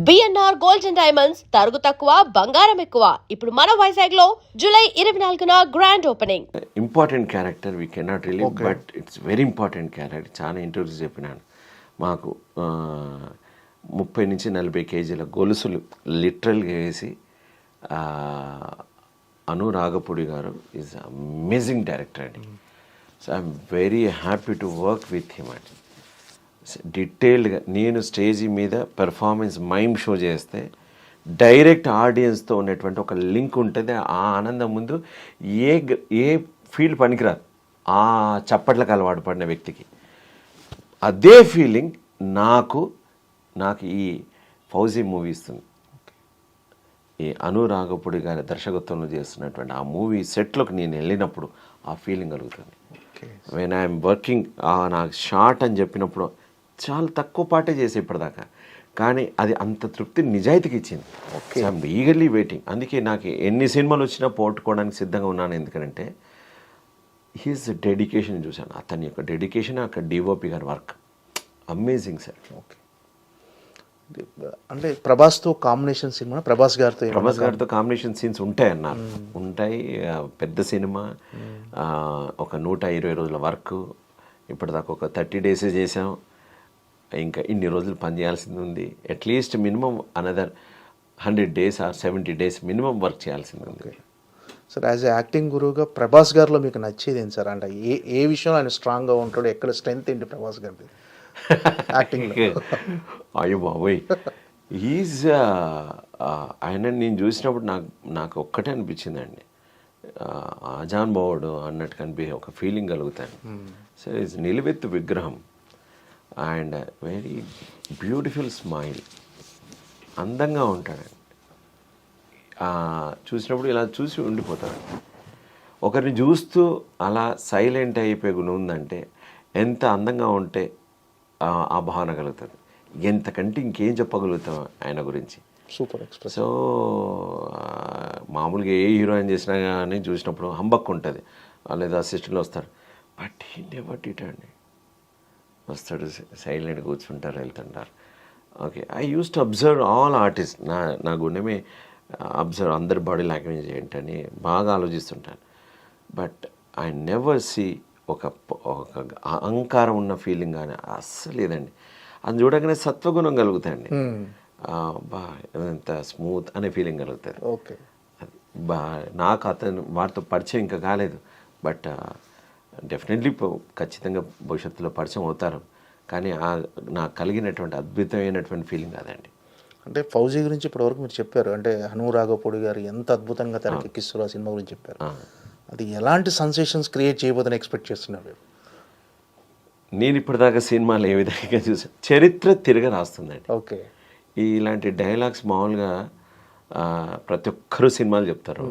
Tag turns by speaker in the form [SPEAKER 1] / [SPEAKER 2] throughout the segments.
[SPEAKER 1] BNR gold and diamonds తరుగు తక్కువ బంగారం ఎక్కువ. ఇప్పుడు మన వైజాగ్ లో జూలై 24న grand opening.
[SPEAKER 2] Important character we cannot relieve, but it's very important character. చాలా ఇంటర్వ్యూస్ చెప్పినాను. మాకు 30 నుంచి 40 కేజీల గొలుసులు లిటరల్గా వేసి అను రాఘపూడి గారు ఈజ్ అమేజింగ్ డైరెక్టర్ అండి. So I'm very happy to work with him అండి. డీటెయిల్డ్గా నేను స్టేజీ మీద పెర్ఫార్మెన్స్ మైమ్ షో చేస్తే డైరెక్ట్ ఆడియన్స్తో ఉన్నటువంటి ఒక లింక్ ఉంటుంది. ఆ ఆనందం ముందు ఏ ఫీల్డ్ పనికిరాదు ఆ చప్పట్లకు అలవాటు పడిన వ్యక్తికి. అదే ఫీలింగ్ నాకు ఈ ఫౌజీ మూవీ ఇస్తుంది. ఈ అను రాఘపూడి గారి దర్శకత్వంలో చేస్తున్నటువంటి ఆ మూవీ సెట్లోకి నేను వెళ్ళినప్పుడు ఆ ఫీలింగ్ కలుగుతుంది. వెన్ ఐఎమ్ వర్కింగ్ నాకు షార్ట్ అని చెప్పినప్పుడు చాలా తక్కువ పాటే చేసే ఇప్పటిదాకా, కానీ అది అంత తృప్తి నిజాయితీకి ఇచ్చింది. I'm eagerly waiting. అందుకే నాకు ఎన్ని సినిమాలు వచ్చినా పోగొట్టుకోవడానికి సిద్ధంగా ఉన్నాను. ఎందుకంటే హీస్ డెడికేషన్ చూశాను. అతని యొక్క డెడికేషన్, అక్కడ డిఓపి గారి వర్క్ అమేజింగ్ సార్.
[SPEAKER 3] ఓకే, అంటే ప్రభాస్తో కాంబినేషన్ సినిమా, ప్రభాస్ గారితో
[SPEAKER 2] కాంబినేషన్ సీన్స్ ఉంటాయన్నారు. ఉంటాయి. పెద్ద సినిమా, ఒక 120 రోజుల వర్క్. ఇప్పటిదాకా ఒక 30 days చేసాం. ఇంకా ఇన్ని రోజులు పని చేయాల్సింది ఉంది. At least minimum another 100 days or 70 days minimum work చేయాల్సింది ఉంది.
[SPEAKER 3] సార్, యాజ్ ఏ యాక్టింగ్ గురువుగా ప్రభాస్ గారిలో మీకు నచ్చేది ఏంటి సార్? అంటే ఏ విషయంలో ఆయన స్ట్రాంగ్గా ఉంటాడు, ఎక్కడ స్ట్రెంగ్త్ ఏంటి ప్రభాస్ గారిది యాక్టింగ్?
[SPEAKER 2] అయ్యో బాబోయ్, ఈజ్ ఆయన నేను చూసినప్పుడు నాకు ఒక్కటే అనిపించిందండి, ఆజాన్ బావుడు అన్నట్టు కనిపించే ఒక ఫీలింగ్ కలుగుతాను. సో ఈజ్ నిలువెత్తు విగ్రహం అండ్ వెరీ బ్యూటిఫుల్ స్మైల్. అందంగా ఉంటాడండి. చూసినప్పుడు ఇలా చూసి ఉండిపోతాడు. ఒకరిని చూస్తూ అలా సైలెంట్ అయిపోయే గుణం ఉందంటే ఎంత అందంగా ఉంటే ఆ భావన కలుగుతుంది. ఎంతకంటే ఇంకేం చెప్పగలుగుతాం ఆయన గురించి.
[SPEAKER 3] Super express.
[SPEAKER 2] సో మామూలుగా ఏ హీరోయిన్ చేసినా కానీ చూసినప్పుడు హంబక్ ఉంటుంది, లేదా అసిస్టెంట్లు వస్తారు. బట్ హీ నెవర్ డిడ్ అండి. వస్తాడు, సైలెంట్గా కూర్చుంటారు, వెళ్తుంటారు. Okay, I use to observe all artist. నా గుండెమే అబ్జర్వ్ అందరి బాడీ లాంగ్వేజ్ ఏంటని బాగా ఆలోచిస్తుంటాను. బట్ ఐ నెవర్ సీ ఒక అహంకారం ఉన్న ఫీలింగ్ కానీ అస్సలు లేదండి. అది చూడగానే సత్వగుణం కలుగుతాయండి. ఎంత స్మూత్ అనే ఫీలింగ్ కలుగుతుంది.
[SPEAKER 3] ఓకే,
[SPEAKER 2] నాకు వారితో పరిచయం ఇంకా కాలేదు, బట్ డెఫినెట్లీ ఖచ్చితంగా భవిష్యత్తులో పరిచయం అవుతారు. కానీ నాకు కలిగినటువంటి అద్భుతమైనటువంటి ఫీలింగ్ అదండి.
[SPEAKER 3] అంటే ఫౌజీ గురించి ఇప్పటివరకు మీరు చెప్పారు, అంటే అను రాఘపూడి గారు ఎంత అద్భుతంగా తెరకెక్కిస్తారు ఆ సినిమా గురించి చెప్పారు. అది ఎలాంటి సెన్సేషన్స్ క్రియేట్ చేయబోదని ఎక్స్పెక్ట్ చేస్తున్నారు?
[SPEAKER 2] నేను ఇప్పటిదాకా సినిమాలు ఏ విధంగా చూసాను, చరిత్ర తిరగ రాస్తుందండి.
[SPEAKER 3] ఓకే,
[SPEAKER 2] ఇలాంటి డైలాగ్స్ మామూలుగా ప్రతి ఒక్కరూ సినిమాలు చెప్తారు.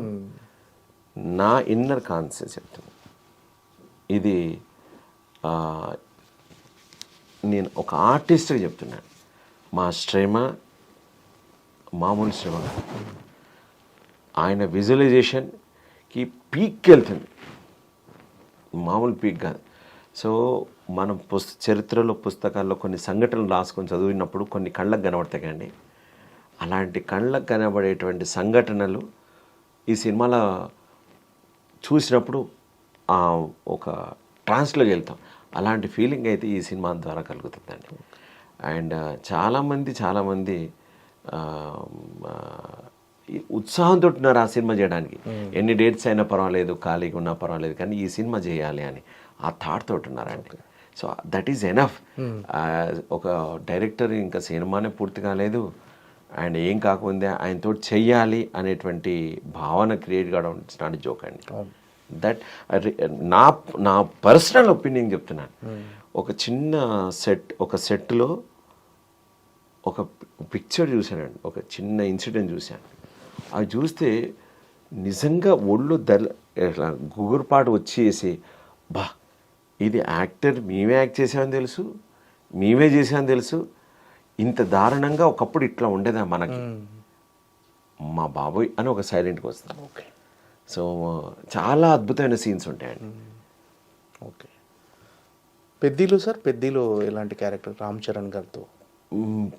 [SPEAKER 2] నా ఇన్నర్ కాన్షియస్ చెప్తాను. ఇది నేను ఒక ఆర్టిస్ట్గా చెప్తున్నాను. మా శ్రమ మామూలు శ్రమ కాదు. ఆయన విజువలైజేషన్కి పీక్కి వెళ్తుంది, మామూలు పీక్ కాదు. సో మనం చరిత్రలో పుస్తకాల్లో కొన్ని సంఘటనలు రాసుకొని చదివినప్పుడు కొన్ని కళ్ళకు కనబడతాయి కండి. అలాంటి కళ్ళకు కనబడేటువంటి సంఘటనలు ఈ సినిమాలో చూసినప్పుడు ఒక ట్రాన్స్లోకి వెళ్తాం. అలాంటి ఫీలింగ్ అయితే ఈ సినిమా ద్వారా కలుగుతుందండి. అండ్ చాలామంది ఉత్సాహంతో ఉన్నారు ఆ సినిమా చేయడానికి. ఎన్ని డేట్స్ అయినా పర్వాలేదు, ఖాళీగా ఉన్నా పర్వాలేదు, కానీ ఈ సినిమా చేయాలి అని ఆ థాట్ తోటి ఉన్నారండి. So that is enough. ఒక డైరెక్టర్ ఇంకా సినిమానే పూర్తి కాలేదు అండ్ ఏం కాకుండా ఆయనతో చెయ్యాలి అనేటువంటి భావన క్రియేట్ కావడం ఇట్స్ నాట్ జోక్ అండి. దట్ నా పర్సనల్ ఒపీనియన్ చెప్తున్నాను. ఒక చిన్న సెట్లో ఒక పిక్చర్ చూశానండి, ఒక చిన్న ఇన్సిడెంట్ చూశాను. అది చూస్తే నిజంగా ఒళ్ళు గుగురుపాటు వచ్చేసి, ఇది యాక్టర్ మేమే యాక్ట్ చేసామని తెలుసు, మేమే చేసామని తెలుసు, ఇంత దారుణంగా ఒకప్పుడు ఇట్లా ఉండేదా మనకి, మా బాబోయ్ అని ఒక సైలెంట్గా వస్తాం.
[SPEAKER 3] ఓకే,
[SPEAKER 2] సో చాలా అద్భుతమైన సీన్స్ ఉంటాయండి.
[SPEAKER 3] ఓకే, పెద్దిలో సార్, పెద్దిలో ఎలాంటి క్యారెక్టర్ రామ్ చరణ్ గారితో?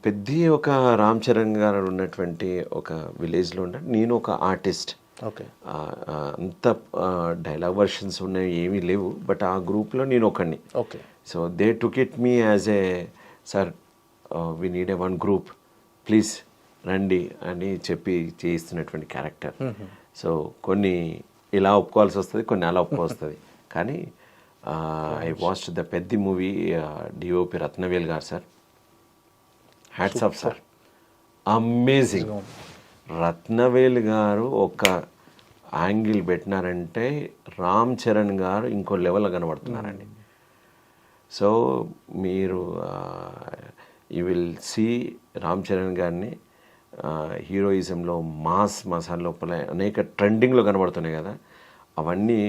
[SPEAKER 2] పెద్ద ఒక రామ్ చరణ్ గారు ఉన్నటువంటి ఒక విలేజ్లో ఉంటాడు. నేను ఒక ఆర్టిస్ట్.
[SPEAKER 3] ఓకే.
[SPEAKER 2] అంత డైలాగ్ వర్షన్స్ ఉన్నాయి ఏమీ లేవు, బట్ ఆ గ్రూప్లో నేను ఒకడిని.
[SPEAKER 3] Okay.
[SPEAKER 2] So they took it me as a sir we need a one group please రండి అని చెప్పి చేయిస్తున్నటువంటి క్యారెక్టర్. సో కొన్ని ఇలా ఒప్పుకోవాల్సి వస్తుంది, కొన్ని అలా ఒప్పుకోవస్తుంది. కానీ I watched the Peddi movie DOP Rathnavel గారు sir, hats off sir, amazing. Rathnavel గారు ఒక యాంగిల్ పెట్టినారంటే రామ్ చరణ్ గారు ఇంకో లెవెల్లో కనబడుతున్నారండి. సో మీరు you will see Ram Charan గారిని హీరోయిజంలో మాస్ మసాలా లోపల అనేక ట్రెండింగ్లో కనబడుతున్నాయి కదా, అవన్నీ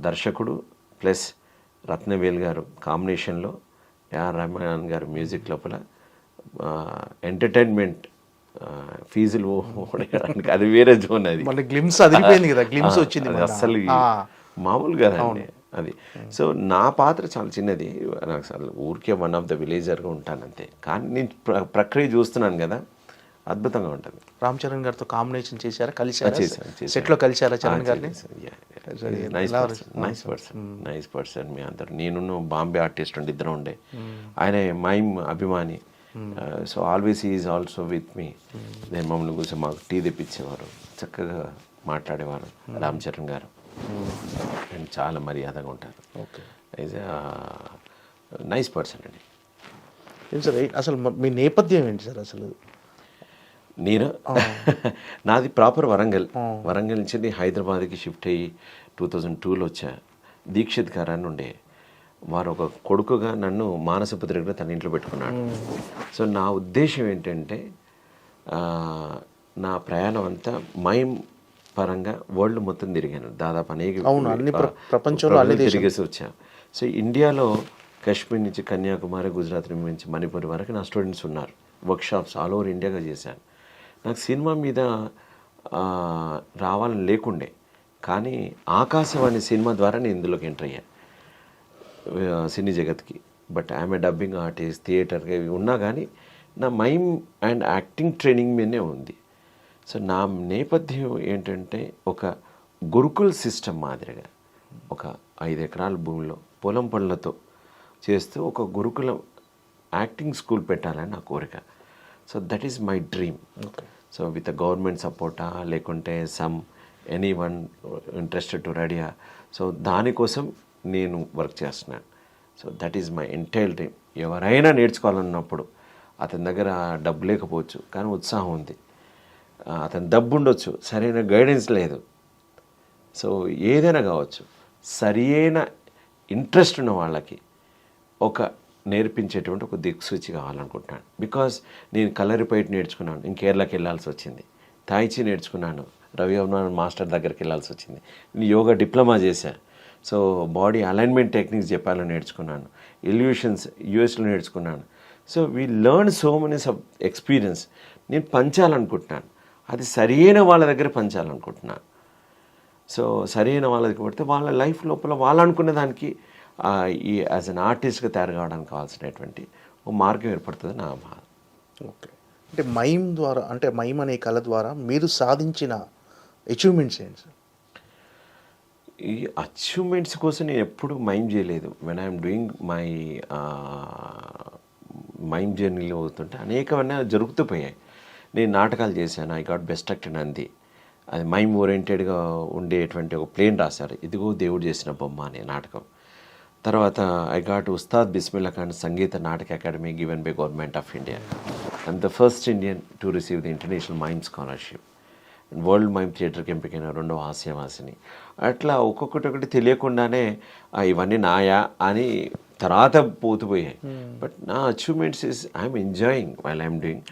[SPEAKER 2] దర్శకుడు ప్లస్ రత్నవేల్ గారు కాంబినేషన్లో ఏఆర్ రెహమాన్ గారు మ్యూజిక్ లోపల ఎంటర్టైన్మెంట్ ఫీజులు ఓడడానికి అది వేరే జోన్. అది
[SPEAKER 3] మళ్ళీ గ్లిమ్స్ అదిరిపోయింది కదా, గ్లిమ్స్ వచ్చింది
[SPEAKER 2] అది అస్సలు మామూలు కదండి అది. సో నా పాత్ర చాలా చిన్నది, నాకు అసలు ఊరికే వన్ ఆఫ్ ద విలేజర్గా ఉంటాను అంతే. కానీ నేను ప్రక్రియ చూస్తున్నాను కదా, అద్భుతంగా ఉంటుంది.
[SPEAKER 3] రామ్ చరణ్ గారితో కాంబినేషన్ చేశారా, కలిసారా,
[SPEAKER 2] చేశాను.
[SPEAKER 3] సెట్లో కలిసారా చరణ్ గారిని?
[SPEAKER 2] నైస్ పర్సన్ మీ అందరు. నేను బాంబే ఆర్టిస్ట్ ఉండి ఇద్దరు ఉండే, ఆయన మైమ్ అభిమాని. So always is also with me. నేను మమ్మల్ని కూర్చొని మాకు టీ తెప్పించేవారు, చక్కగా మాట్లాడేవారు రామ్ చరణ్ గారు, అండ్ చాలా మర్యాదగా ఉంటారు.
[SPEAKER 3] ఓకే.
[SPEAKER 2] ఈజ్ నైస్ పర్సన్ అండి.
[SPEAKER 3] ఏం సార్ అసలు మీ నేపథ్యం ఏంటి సార్ అసలు?
[SPEAKER 2] నేను నాది ప్రాపర్ వరంగల్. వరంగల్ నుంచి హైదరాబాద్కి షిఫ్ట్ అయ్యి 2002లో వచ్చా. దీక్షిత్ గారు అని ఉండే, వారు ఒక కొడుకుగా నన్ను మానసపుత్రికగా తన ఇంట్లో పెట్టుకున్నాడు. సో నా ఉద్దేశం ఏంటంటే నా ప్రయాణం అంతా మైమ్ పరంగా వరల్డ్ మొత్తం తిరిగాను దాదాపు, అనేక
[SPEAKER 3] ప్రపంచంలో
[SPEAKER 2] తిరిగేసి వచ్చా. సో ఇండియాలో కాశ్మీర్ నుంచి కన్యాకుమారి, గుజరాత్ నుంచి మణిపూర్ వరకు నా స్టూడెంట్స్ ఉన్నారు. వర్క్షాప్స్ ఆల్ ఓవర్ ఇండియాగా చేశాను. నాకు సినిమా మీద రావాలని లేకుండే, కానీ ఆకాశవాణి సినిమా ద్వారా నేను ఇందులోకి ఎంటర్ అయ్యా సినీ జగత్కి. But I'm a dubbing artist, థియేటర్గా ఇవి ఉన్నా కానీ నా మైమ్ అండ్ యాక్టింగ్ ట్రైనింగ్ మీదనే ఉంది. సో నా నేపథ్యం ఏంటంటే ఒక గురుకుల్ సిస్టమ్ మాదిరిగా ఒక 5 ఎకరాల భూమిలో పొలం పనులతో చేస్తూ ఒక గురుకుల యాక్టింగ్ స్కూల్ పెట్టాలని నా కోరిక. So that is my dream. So with government సపోర్టా లేకుంటే ఎనీ వన్ ఇంట్రెస్టెడ్ టు రెడీయా, సో దానికోసం నేను వర్క్ చేస్తున్నాను. So that is my entire dream. ఎవరైనా నేర్చుకోవాలన్నప్పుడు అతని దగ్గర డబ్బు లేకపోవచ్చు కానీ ఉత్సాహం ఉంది, అతని డబ్బు ఉండొచ్చు, సరైన గైడెన్స్ లేదు. సో ఏదైనా కావచ్చు, సరైన ఇంట్రెస్ట్ ఉన్న వాళ్ళకి ఒక నేర్పించేటువంటి ఒక దిక్సూచి కావాలనుకుంటున్నాను. బికాజ్ నేను కలరిపైట్ నేర్చుకున్నాను, నేను కేరళకి వెళ్ళాల్సి వచ్చింది. తాయిచి నేర్చుకున్నాను, రవి అభిమాన్ మాస్టర్ దగ్గరికి వెళ్ళాల్సి వచ్చింది. నేను యోగా డిప్లొమా చేశాను. సో బాడీ అలైన్మెంట్ టెక్నిక్స్ జపాన్లో నేర్చుకున్నాను, ఇల్యూషన్స్ యూఎస్లో నేర్చుకున్నాను. So we learn so many experience. నేను పంచాలనుకుంటున్నాను, అది సరైన వాళ్ళ దగ్గర పంచాలనుకుంటున్నాను. సో సరైన వాళ్ళ దగ్గర పడితే వాళ్ళ లైఫ్ లోపల వాళ్ళు అనుకునే దానికి ఈ యాజ్ అన్ ఆర్టిస్ట్గా తయారు కావడానికి కావాల్సినటువంటి ఒక మార్గం ఏర్పడుతుంది నా బాధ.
[SPEAKER 3] ఓకే. అంటే మైమ్ ద్వారా, అంటే మైమ్ అనే కళ ద్వారా మీరు సాధించిన అచీవ్మెంట్స్ ఏంటి సార్?
[SPEAKER 2] ఈ అచీవ్మెంట్స్ కోసం నేను ఎప్పుడు మైమ్ చేయలేదు. When I'm doing my mime జర్నీలో అవుతుంటే అనేకమైన జరుగుతూ పోయాయి. నేను నాటకాలు చేశాను, I got best actor Nandi. అది మైమ్ ఓరియంటెడ్గా ఉండేటువంటి ఒక ప్లేన్ రాశారు, ఇదిగో దేవుడు చేసిన బొమ్మ అనే నాటకం. తర్వాత I got Ustaad Bismillah Khan Sangeet Natak academy given by government of India. I'm the first Indian to receive the international mime scholarship. World mime థియేటర్కి ఎంపికైన 2వ ఆసియావాసిని. అట్లా ఒక్కొక్కటి తెలియకుండానే ఇవన్నీ నాయా అని తర్వాత పోతుపోయాయి. బట్ నా achievements is I'm enjoying while I'm doing.